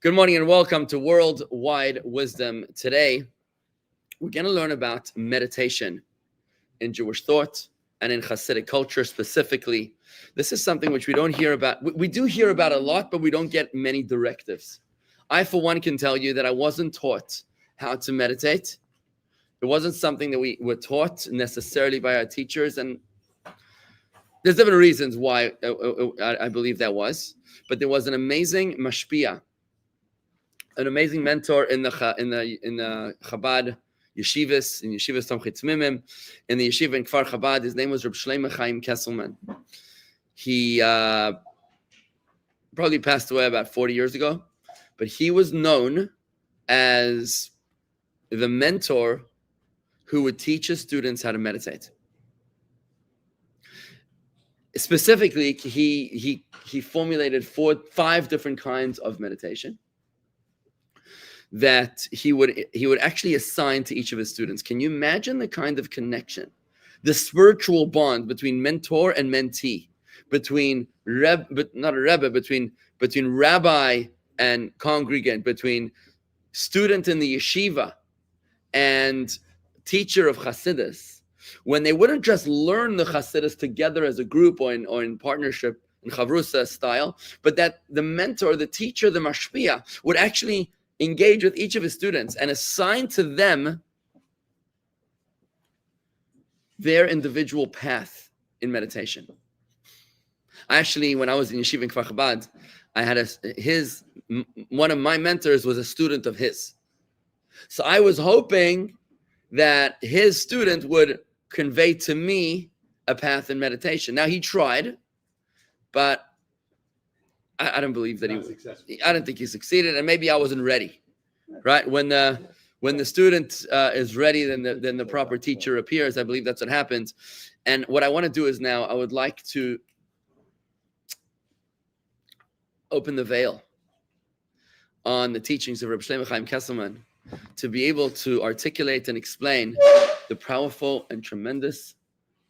Good morning and welcome to Worldwide Wisdom. Today, we're going to learn about meditation in Jewish thought and in Chassidic culture specifically. This is something which we don't hear about. We do hear about a lot, but we don't get many directives. I, for one, can tell you that I wasn't taught how to meditate. It wasn't something that we were taught necessarily by our teachers, and there's different reasons why I believe that was. But there was an amazing mashpia, an amazing mentor in the Chabad yeshivas, in yeshivas Tomchei Tzmimim, in the yeshiva in Kfar Chabad. His name was Reb Chaim Kesselman. He probably passed away about 40 years ago, but he was known as the mentor who would teach his students how to meditate. Specifically, he formulated 5 different kinds of meditation that he would actually assign to each of his students. Can you imagine the kind of connection, the spiritual bond between mentor and mentee, between between rabbi and congregant, between student in the yeshiva and teacher of Chassidus, when they wouldn't just learn the Chassidus together as a group or in partnership in Chavrusa style, but that the mentor, the teacher, the mashpia would actually engage with each of his students and assign to them their individual path in meditation. Actually, when I was in yeshiva in Kfar Chabad, I had one of my mentors was a student of his. So I was hoping that his student would convey to me a path in meditation. Now he tried, but I don't believe that I don't think he succeeded, and maybe I wasn't ready. Right? When the student is ready, then the proper teacher appears. I believe that's what happens. And what I want to do is now I would like to open the veil on the teachings of Reb Chaim Kesselman to be able to articulate and explain the powerful and tremendous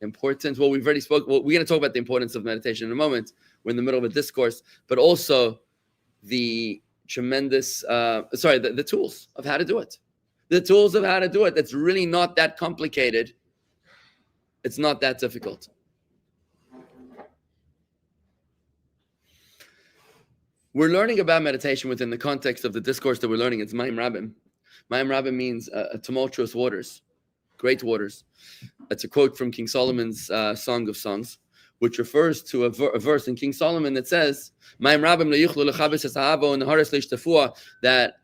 importance. Well, we've already spoke. Well, we're going to talk about the importance of meditation in a moment. We're in the middle of a discourse, but also the tremendous, the tools of how to do it. The tools of how to do it. That's really not that complicated. It's not that difficult. We're learning about meditation within the context of the discourse that we're learning. It's Mayim Rabim. Mayim Rabim means tumultuous waters, great waters. It's a quote from King Solomon's Song of Songs, which refers to a verse in King Solomon that says, Mayim Rabim le'yichlu lechabes es ha'avo and haris le'ishtafua, that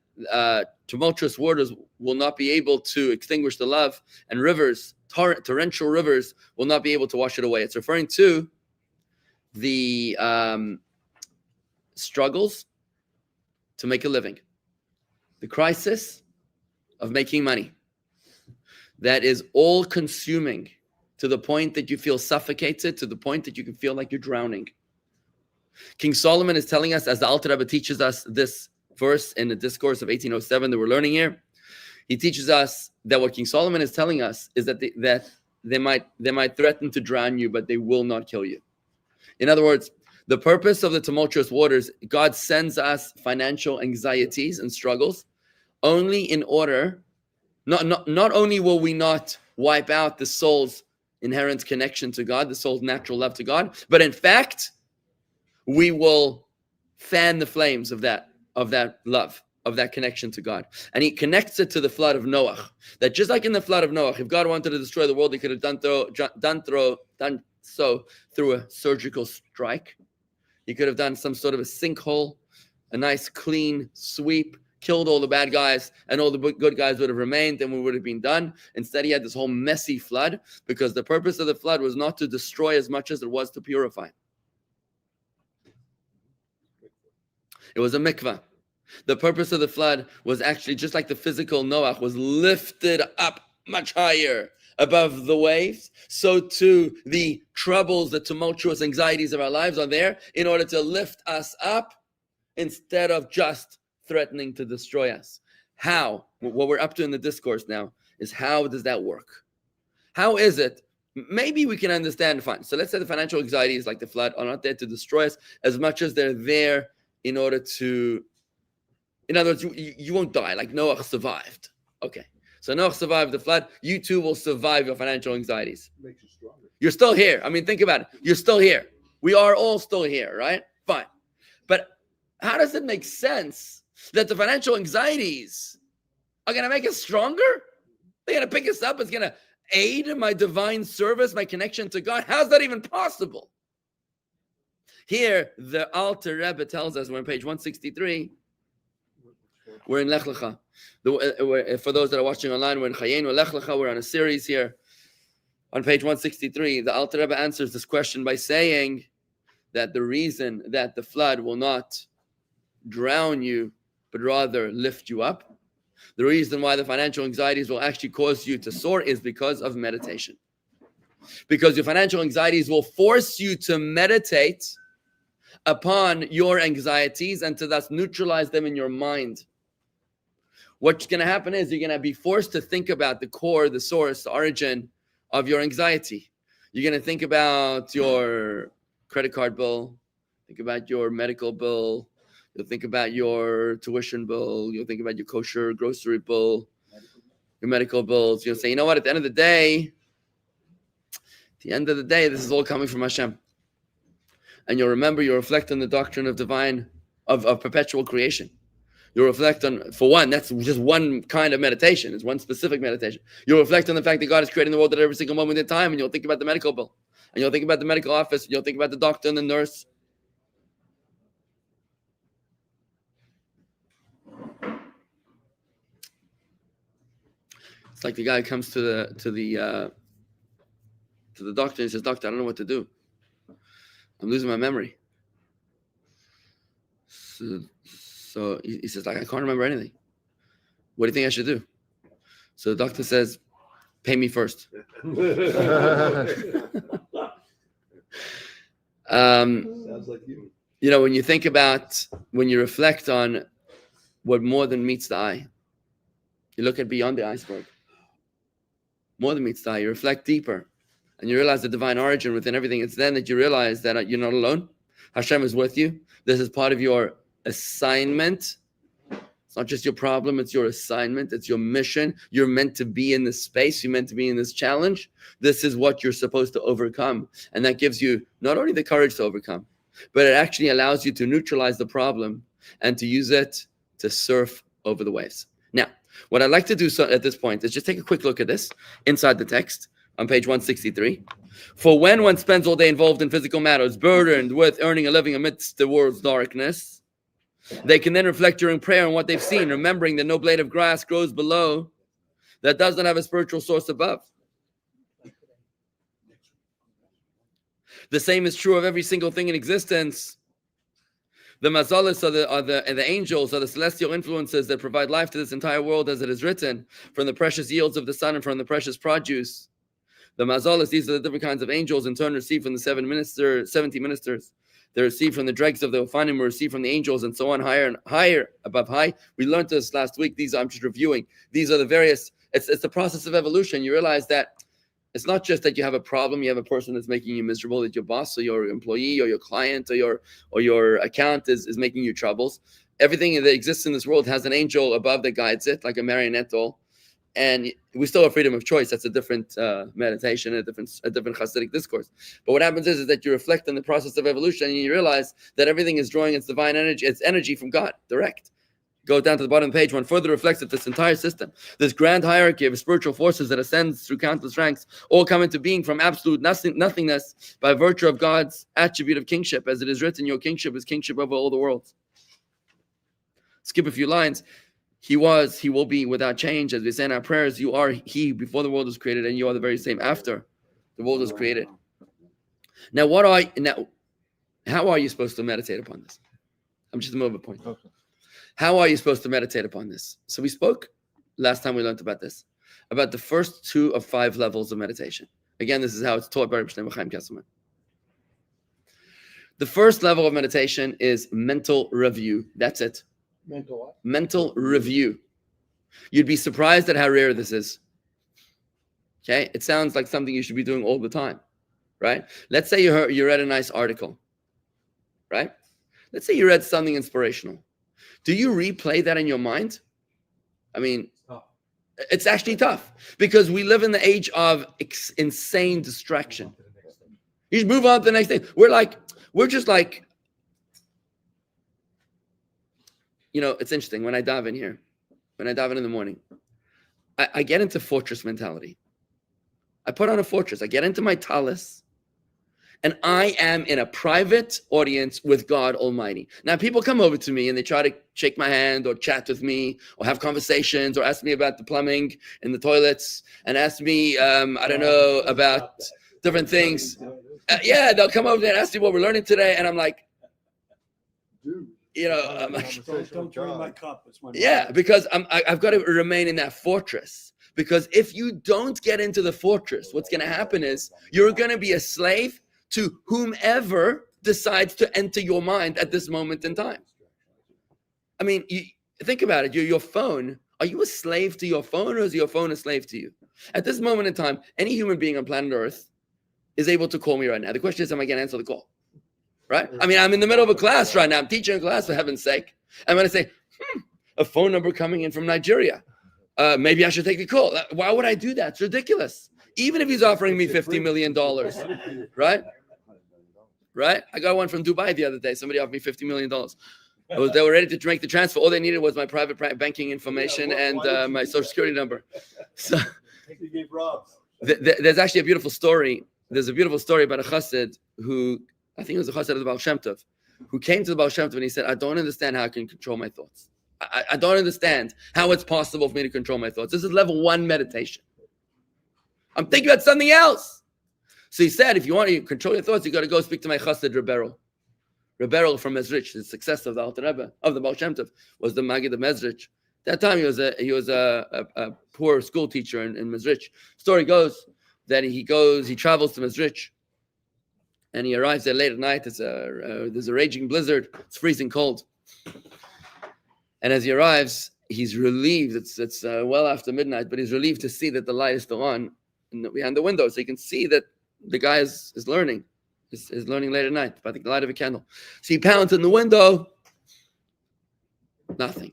tumultuous waters will not be able to extinguish the love, and rivers, torrential rivers, will not be able to wash it away. It's referring to the struggles to make a living, the crisis of making money that is all-consuming, to the point that you feel suffocated, to the point that you can feel like you're drowning. King Solomon is telling us, as the Alter Rebbe teaches us this verse in the discourse of 1807 that we're learning here, he teaches us that what King Solomon is telling us is that they might threaten to drown you, but they will not kill you. In other words, the purpose of the tumultuous waters, God sends us financial anxieties and struggles only in order, not only will we not wipe out the soul's inherent connection to God, the soul's natural love to God, but in fact, we will fan the flames of that love, of that connection to God. And he connects it to the flood of Noah. That just like in the flood of Noah, if God wanted to destroy the world, he could have done so through a surgical strike. He could have done some sort of a sinkhole, a nice clean sweep, killed all the bad guys, and all the good guys would have remained, and we would have been done. Instead, he had this whole messy flood, because the purpose of the flood was not to destroy as much as it was to purify. It was a mikvah. The purpose of the flood was actually, just like the physical Noah was lifted up much higher above the waves, so too the troubles, the tumultuous anxieties of our lives are there in order to lift us up instead of just threatening to destroy us. How? What we're up to in the discourse now is, how does that work? How is it? Maybe we can understand, fine. So let's say the financial anxieties like the flood are not there to destroy us as much as they're there in order to In other words, you won't die like Noah survived. Okay. So Noah survived the flood. You too will survive your financial anxieties. Makes you stronger. You're still here. I mean, think about it. You're still here. We are all still here, right? Fine. But how does it make sense that the financial anxieties are going to make us stronger? They're going to pick us up. It's going to aid my divine service, my connection to God. How's that even possible? Here, the Alter Rebbe tells us, we're on page 163. We're in Lech Lecha. For those that are watching online, we're in Chayenu Lech Lecha. We're on a series here. On page 163, the Alter Rebbe answers this question by saying that the reason that the flood will not drown you, but rather lift you up, the reason why the financial anxieties will actually cause you to soar is because of meditation. Because your financial anxieties will force you to meditate upon your anxieties and to thus neutralize them in your mind. What's going to happen is you're going to be forced to think about the core, the source, the origin of your anxiety. You're going to think about your credit card bill, think about your medical bill, you'll think about your tuition bill, you'll think about your kosher grocery bill, your medical bills. You'll say, you know what, at the end of the day, this is all coming from Hashem. And you'll remember, you'll reflect on the doctrine of divine, of perpetual creation. You'll reflect on, for one, that's just one kind of meditation. It's one specific meditation. You'll reflect on the fact that God is creating the world at every single moment in time, and you'll think about the medical bill. And you'll think about the medical office, and you'll think about the doctor and the nurse. It's like the guy comes to the doctor and he says, "Doctor, I don't know what to do. I'm losing my memory." So he says, like, I can't remember anything. What do you think I should do? So the doctor says, pay me first. Sounds like you. You know, when you reflect on what more than meets the eye, you look at beyond the iceberg. More than meets the eye, you reflect deeper. And you realize the divine origin within everything. It's then that you realize that you're not alone. Hashem is with you. This is part of your assignment. It's not just your problem, it's your assignment, it's your mission. You're meant to be in this space, you're meant to be in this challenge. This is what you're supposed to overcome. And that gives you not only the courage to overcome, but it actually allows you to neutralize the problem and to use it to surf over the waves. Now, what I'd like to do at this point is just take a quick look at this inside the text on page 163. For when one spends all day involved in physical matters, burdened with earning a living amidst the world's darkness, they can then reflect during prayer on what they've seen, remembering that no blade of grass grows below that does not have a spiritual source above. The same is true of every single thing in existence. The mazalis are the angels, are the celestial influences that provide life to this entire world, as it is written, from the precious yields of the sun and from the precious produce. The mazalis, these are the different kinds of angels, in turn received from the 70 ministers. They receive from the dregs of the Ophanim, we receive from the angels, and so on, higher and higher above high. We learned this last week. I'm just reviewing. These are the various, it's the process of evolution. You realize that it's not just that you have a problem, you have a person that's making you miserable, that your boss or your employee or your client or your account is making you troubles. Everything that exists in this world has an angel above that guides it, like a marionette doll. And we still have freedom of choice. That's a different meditation, a different Chassidic discourse. But what happens is that you reflect on the process of evolution and you realize that everything is drawing its divine energy, its energy from God, direct. Go down to the bottom of the page, one further reflects that this entire system, this grand hierarchy of spiritual forces that ascends through countless ranks, all come into being from absolute nothingness by virtue of God's attribute of kingship. As it is written, your kingship is kingship over all the worlds. Skip a few lines. He was, he will be without change. As we say in our prayers, you are he before the world was created, and you are the very same after the world was created. Now, how are you supposed to meditate upon this? I'm just moving a point. Okay. How are you supposed to meditate upon this? So we spoke last time we learned about this, about the first 2 of 5 levels of meditation. Again, this is how it's taught by Rabbi Chaim Kesselman. The first level of meditation is mental review. That's it. Mental what? Mental review. You'd be surprised at how rare this is. Okay? It sounds like something you should be doing all the time, right? Let's say you read a nice article, right? Let's say you read something inspirational. Do you replay that in your mind? I mean, it's actually tough because we live in the age of insane distraction. You just move on to the next thing. We're just like, it's interesting. When I dive in here, when I dive in the morning, I get into fortress mentality. I put on a fortress. I get into my talus. And I am in a private audience with God Almighty. Now, people come over to me and they try to shake my hand or chat with me or have conversations or ask me about the plumbing in the toilets and ask me, about different things. They'll come over there and ask me what we're learning today. And I'm like, I'm like, don't drain my cup. Because I've got to remain in that fortress. Because if you don't get into the fortress, what's going to happen is you're going to be a slave to whomever decides to enter your mind at this moment in time. I mean, you think about it. Your phone, are you a slave to your phone or is your phone a slave to you? At this moment in time, any human being on planet Earth is able to call me right now. The question is, am I going to answer the call? Right? I mean, I'm in the middle of a class right now. I'm teaching a class, for heaven's sake. I'm going to say, a phone number coming in from Nigeria. Maybe I should take the call. Why would I do that? It's ridiculous. Even if he's offering me $50 million, right? Right? I got one from Dubai the other day. Somebody offered me $50 million. They were ready to make the transfer. All they needed was my private banking information and my social security number. So there's actually a beautiful story. There's a beautiful story about a chassid who, I think it was a chassid of the Baal Shem Tov, who came to the Baal Shem Tov and he said, I don't understand how I can control my thoughts. I don't understand how it's possible for me to control my thoughts. This is level 1 meditation. I'm thinking about something else. So he said, if you want to control your thoughts, you got to go speak to my chassid Rabim. Rabim from Mezrich, the successor of the Alter Rebbe, of the Baal Shem Tov, was the Maggid of Mezrich. That time he was a poor school teacher in Mezrich. Story goes that he travels to Mezrich, and he arrives there late at night. There's a raging blizzard. It's freezing cold. And as he arrives, he's relieved. It's well after midnight, but he's relieved to see that the light is still on behind the window, so he can see that the guy is learning. Is learning late at night by the light of a candle. So he pounds on the window. Nothing.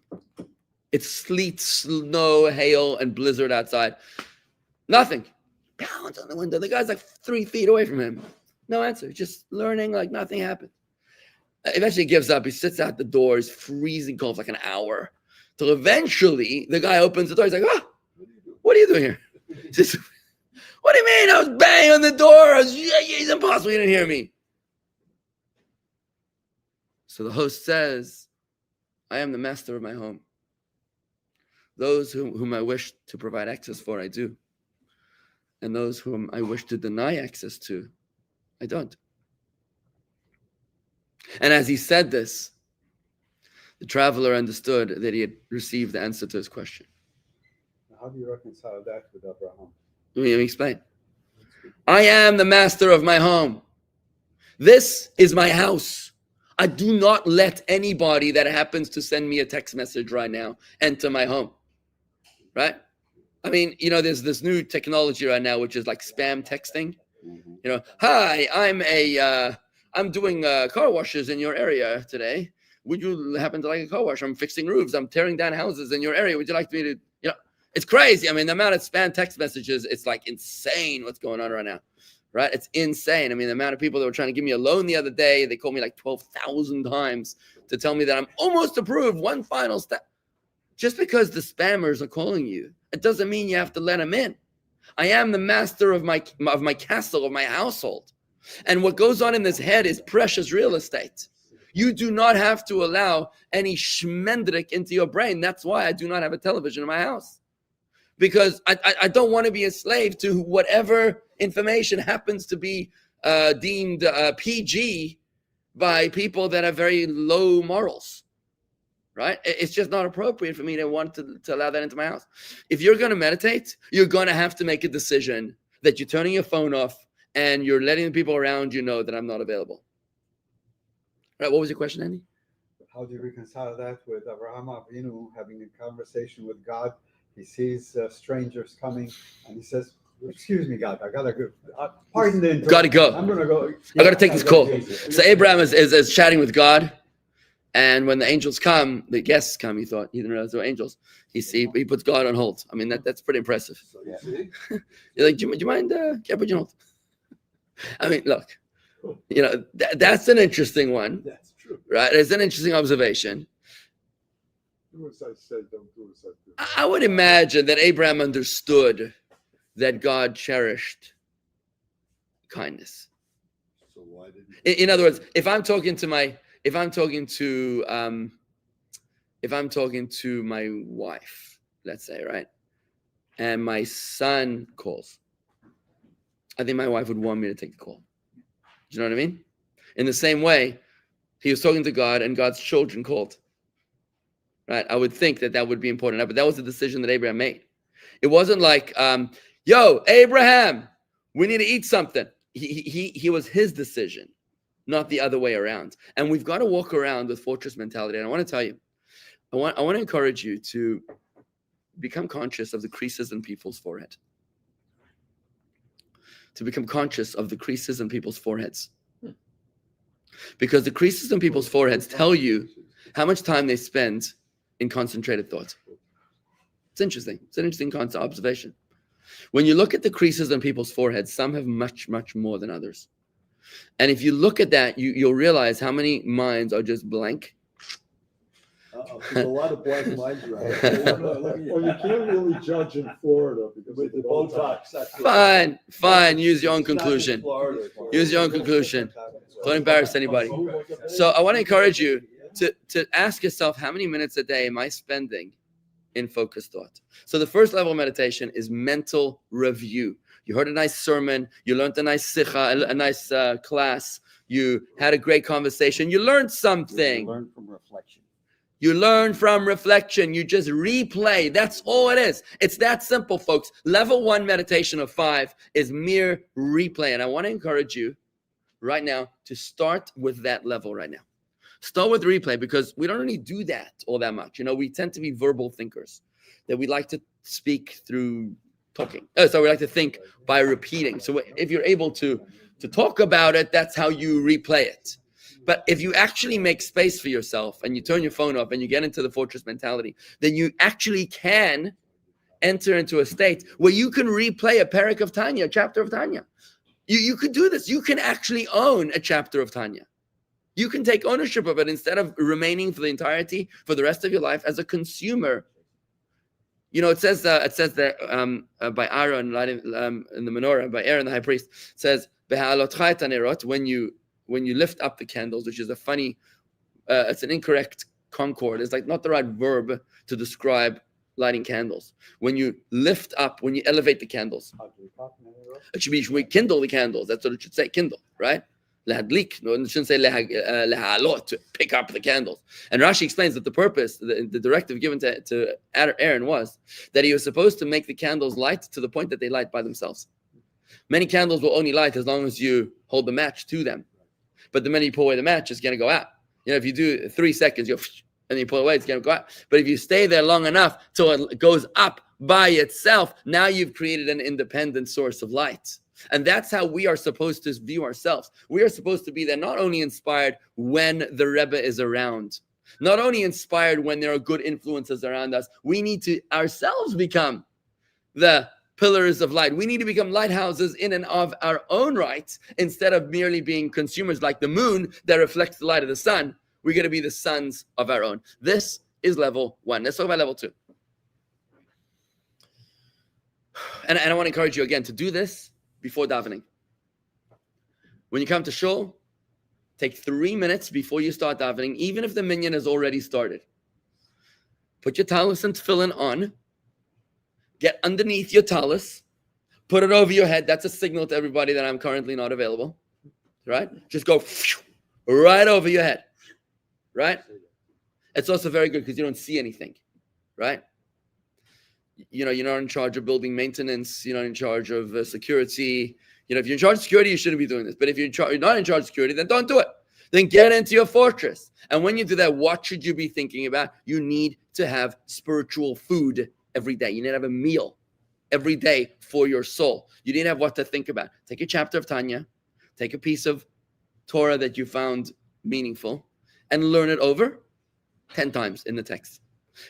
It's sleet, snow, hail, and blizzard outside. Nothing. Pounds on the window. The guy's like 3 feet away from him. No answer. Just learning like nothing happened. Eventually he gives up. He sits out the door. It's freezing cold for like an hour. Till eventually the guy opens the door. He's like, what are you doing here? He says, what do you mean? I was banging on the door. It's impossible. You didn't hear me. So the host says, I am the master of my home. Those whom I wish to provide access for, I do. And those whom I wish to deny access to, I don't. And as he said this, the traveler understood that he had received the answer to his question. How do you reconcile that with Abraham? Let me explain. I am the master of my home. This is my house. I do not let anybody that happens to send me a text message right now enter my home. Right? I mean, there's this new technology right now, which is like spam texting. Hi, I'm doing car washes in your area today. Would you happen to like a car wash? I'm fixing roofs. I'm tearing down houses in your area. Would you like me to, it's crazy. I mean, the amount of spam text messages, it's like insane what's going on right now, right? It's insane. I mean, the amount of people that were trying to give me a loan the other day, they called me like 12,000 times to tell me that I'm almost approved. One final step. Just because the spammers are calling you, it doesn't mean you have to let them in. I am the master of my castle, of my household. And what goes on in this head is precious real estate. You do not have to allow any shmendrik into your brain. That's why I do not have a television in my house. Because I don't want to be a slave to whatever information happens to be deemed PG by people that have very low morals, right? It's just not appropriate for me to want to allow that into my house. If you're going to meditate, you're going to have to make a decision that you're turning your phone off and you're letting the people around you know that I'm not available. Right? What was your question, Andy? How do you reconcile that with Abraham Avinu having a conversation with God? He sees strangers coming, and he says, "Excuse me, God, I gotta go. Pardon the interruption. Gotta go. I'm gonna go. I gotta take this call." So Abraham is chatting with God, And when the angels come, the guests come, he thought, he didn't realize they were angels. He puts God on hold. I mean, that's pretty impressive. So you see? You're like, do you mind, can I put you on hold? I mean, look, that's an interesting one, That's true. right? It's an interesting observation. Do as I say, don't do as I do. I would imagine that Abraham understood that God cherished kindness. So why didn't you? In other words, if I'm talking to my wife, let's say, right, and my son calls, I think my wife would want me to take the call. Do you know what I mean? In the same way, he was talking to God, and God's children called. Right? I would think that would be important, but that was the decision that Abraham made. It wasn't like, "Yo, Abraham, we need to eat something." He was his decision, not the other way around. And we've got to walk around with fortress mentality. And I want to tell you, I want to encourage you to become conscious of the creases in people's forehead. To become conscious of the creases in people's foreheads. Because the creases in people's foreheads tell you how much time they spend in concentrated thought. It's interesting. It's an interesting observation. When you look at the creases on people's foreheads, some have much, much more than others. And if you look at that, you'll realize how many minds are just blank. There's a lot of black minds around. Well, you can't really judge in Florida because With the Botox. that's it. Fine. Use your own It's not in conclusion. Florida. Use your own conclusion. Don't embarrass anybody. So I want to encourage you to ask yourself, how many minutes a day am I spending in focused thought? So the first level of meditation is mental review. You heard a nice sermon, you learned a nice sikha, a nice class, you had a great conversation, you learned something. Learn from reflection. You learn from reflection. You just replay. That's all it is. It's that simple, folks. Level 1 meditation of 5 is mere replay. And I want to encourage you right now to start with that level right now. Start with replay, because we don't really do that all that much. We tend to be verbal thinkers, that we like to speak through talking. So we like to think by repeating. So if you're able to talk about it, that's how you replay it. But if you actually make space for yourself and you turn your phone off and you get into the fortress mentality, then you actually can enter into a state where you can replay a parak of Tanya, a chapter of Tanya. You could do this. You can actually own a chapter of Tanya. You can take ownership of it instead of remaining for the entirety, for the rest of your life as a consumer. It says that by Aaron in the menorah, by Aaron the high priest, it says, when you lift up the candles, which is a funny, it's an incorrect concord. It's like not the right verb to describe lighting candles. When you lift up, when you elevate the candles, it should be kindle the candles. That's what it should say, kindle, right? Lehadlik. No, it shouldn't say lehalot, to pick up the candles. And Rashi explains that the purpose, the directive given to Aaron was that he was supposed to make the candles light to the point that they light by themselves. Many candles will only light as long as you hold the match to them. But the minute you pull away the match, it's going to go out. If you do 3 seconds, and then you pull away, it's going to go out. But if you stay there long enough till it goes up by itself, now you've created an independent source of light. And that's how we are supposed to view ourselves. We are supposed to be there, not only inspired when the Rebbe is around, not only inspired when there are good influences around us. We need to ourselves become the pillars of light. We need to become lighthouses in and of our own right, instead of merely being consumers like the moon that reflects the light of the sun. We're going to be the sons of our own. This is level 1. Let's talk about level 2. And I want to encourage you again to do this before davening. When you come to shul, take 3 minutes before you start davening, even if the minyan has already started. Put your talus and tefillin on. Get underneath your talus, put it over your head. That's a signal to everybody that I'm currently not available, right? Just go right over your head, right? It's also very good because you don't see anything, right? You're not in charge of building maintenance. You're not in charge of security. If you're in charge of security, you shouldn't be doing this. But if you're not in charge of security, then don't do it. Then get into your fortress. And when you do that, what should you be thinking about? You need to have spiritual food every day. You need to have a meal every day for your soul. You need to have what to think about. Take a chapter of Tanya, take a piece of Torah that you found meaningful, and learn it over 10 times in the text.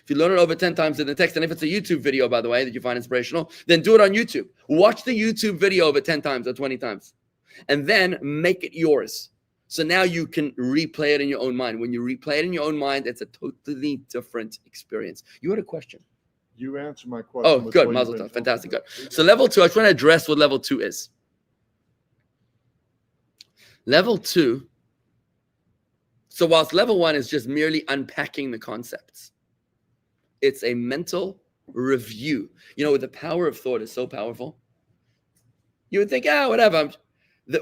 If you learn it over 10 times in the text, and if it's a YouTube video, by the way, that you find inspirational, then do it on YouTube. Watch the YouTube video over 10 times or 20 times, and then make it yours. So now you can replay it in your own mind. When you replay it in your own mind, it's a totally different experience. You had a question. You answered my question. Oh, good. Mazel tov. Fantastic. Good. So level 2, I just want to address what level 2 is. Level 2, so whilst level 1 is just merely unpacking the concepts, it's a mental review. You know, the power of thought is so powerful. You would think, whatever.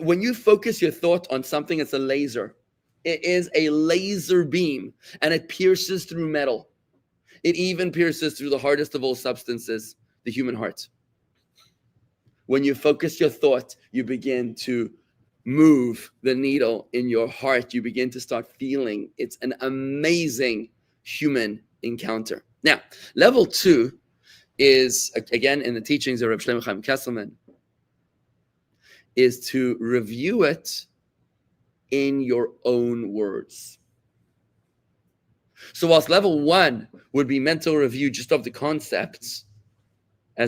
When you focus your thought on something, it's a laser. It is a laser beam, and it pierces through metal. It even pierces through the hardest of all substances, the human heart. When you focus your thought, you begin to move the needle in your heart. You begin to start feeling. It's an amazing human encounter. Now, level 2 is, again, in the teachings of Reb Shlomo Chaim Kesselman, is to review it in your own words. So whilst level 1 would be mental review just of the concepts,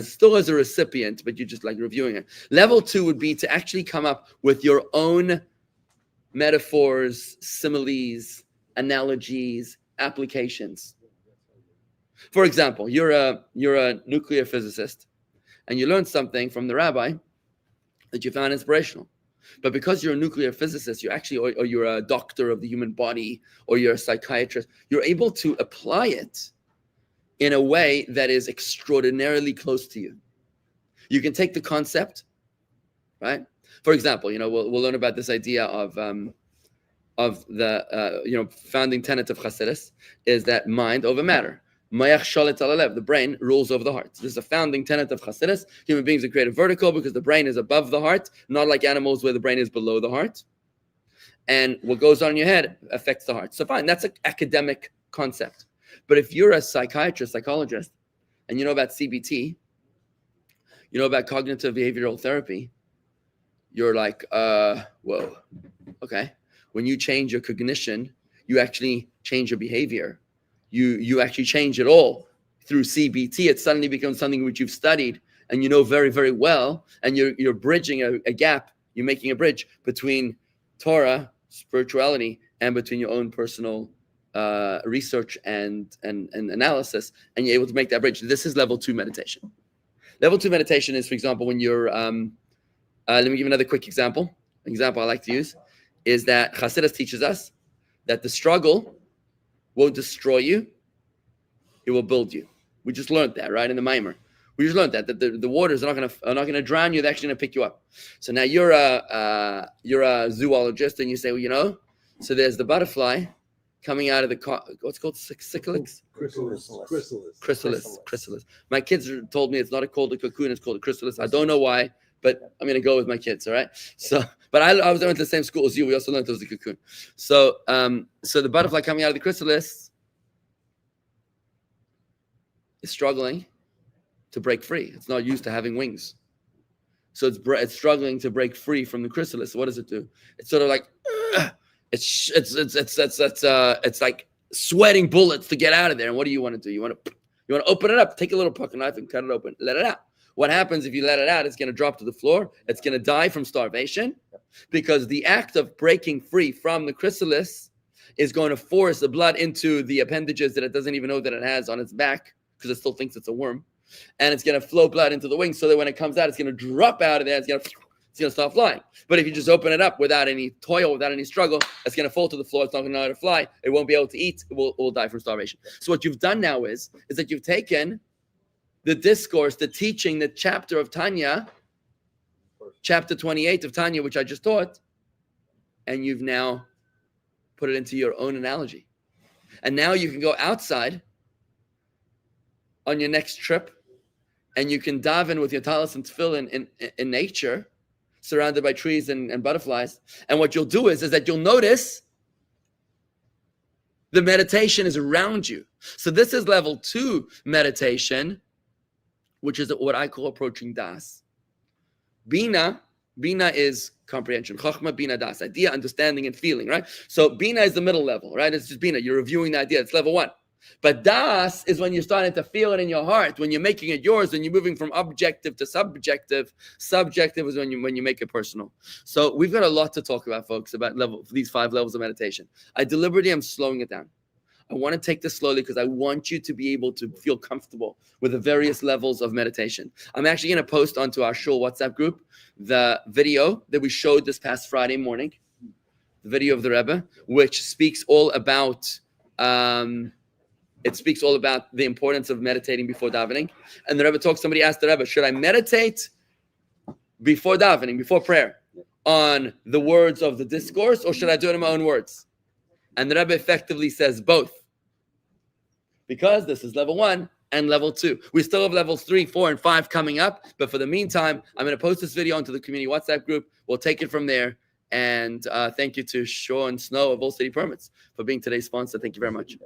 still as a recipient, but you're just like reviewing it. Level 2 would be to actually come up with your own metaphors, similes, analogies, applications. For example, you're a nuclear physicist, and you learned something from the rabbi that you found inspirational. But because you're a nuclear physicist, or you're a doctor of the human body, or you're a psychiatrist, you're able to apply it in a way that is extraordinarily close to you. You can take the concept, right? For example, we'll learn about this idea of the founding tenet of Chassidic is that mind over matter. The brain rules over the heart. This is a founding tenet of Chassidic. Human beings are created vertical because the brain is above the heart, not like animals where the brain is below the heart. And what goes on in your head affects the heart. So fine, that's an academic concept. But if you're a psychiatrist, psychologist, and you know about CBT, you know about cognitive behavioral therapy, you're like, whoa, okay. When you change your cognition, you actually change your behavior. You actually change it all through CBT. It suddenly becomes something which you've studied and you know very, very well. And you're bridging a gap. You're making a bridge between Torah, spirituality, and between your own personal research and analysis. And you're able to make that bridge. This is level 2 meditation. Level 2 meditation is, for example, when you're, let me give another quick example. An example I like to use is that Chassidus teaches us that the struggle won't destroy you, it will build you. We just learned that, right? In the Mayim. We just learned that the waters are not gonna drown you, they're actually gonna pick you up. So now you're a zoologist, and you say, well, so there's the butterfly coming out of the what's called chrysalis. My kids told me it's not called a cocoon, it's called a chrysalis. I don't know why, but I'm gonna go with my kids, all right? So, but I went to the same school as you. We also learned it was a cocoon. So, so the butterfly coming out of the chrysalis is struggling to break free. It's not used to having wings, so it's struggling to break free from the chrysalis. So what does it do? It's sort of like it's like sweating bullets to get out of there. And what do you want to do? You want to open it up, take a little pocket knife and cut it open, let it out. What happens if you let it out? It's going to drop to the floor. It's going to die from starvation, because the act of breaking free from the chrysalis is going to force the blood into the appendages that it doesn't even know that it has on its back, because it still thinks it's a worm. And it's going to flow blood into the wings, so that when it comes out, it's going to drop out of there. It's going to start flying. But if you just open it up without any toil, without any struggle, it's going to fall to the floor. It's not going to know how to fly. It won't be able to eat. It will die from starvation. So what you've done now is that you've taken the discourse, the teaching, the chapter of Tanya, chapter 28 of Tanya, which I just taught, and you've now put it into your own analogy. And now you can go outside on your next trip, and you can daven with your talis and tefillin in nature, surrounded by trees and butterflies. And what you'll do is that you'll notice the meditation is around you. So this is level 2 meditation, which is what I call approaching das. Bina Bina is comprehension. Chachma, bina, das. Idea, understanding, and feeling, right? So bina is the middle level, right? It's just bina. You're reviewing the idea. It's level 1. But das is when you're starting to feel it in your heart, when you're making it yours, when you're moving from objective to subjective. Subjective is when you make it personal. So we've got a lot to talk about, folks, about these 5 levels of meditation. I deliberately am slowing it down. I want to take this slowly because I want you to be able to feel comfortable with the various levels of meditation. I'm actually going to post onto our Shul WhatsApp group the video that we showed this past Friday morning, the video of the Rebbe, which speaks all about the importance of meditating before davening. And the Rebbe somebody asked the Rebbe, should I meditate before davening, before prayer, on the words of the discourse, or should I do it in my own words? And the Rebbe effectively says both. Because this is level 1 and level 2. We still have levels 3, 4, and 5 coming up. But for the meantime, I'm going to post this video onto the community WhatsApp group. We'll take it from there. And thank you to Sean Snow of All City Permits for being today's sponsor. Thank you very much.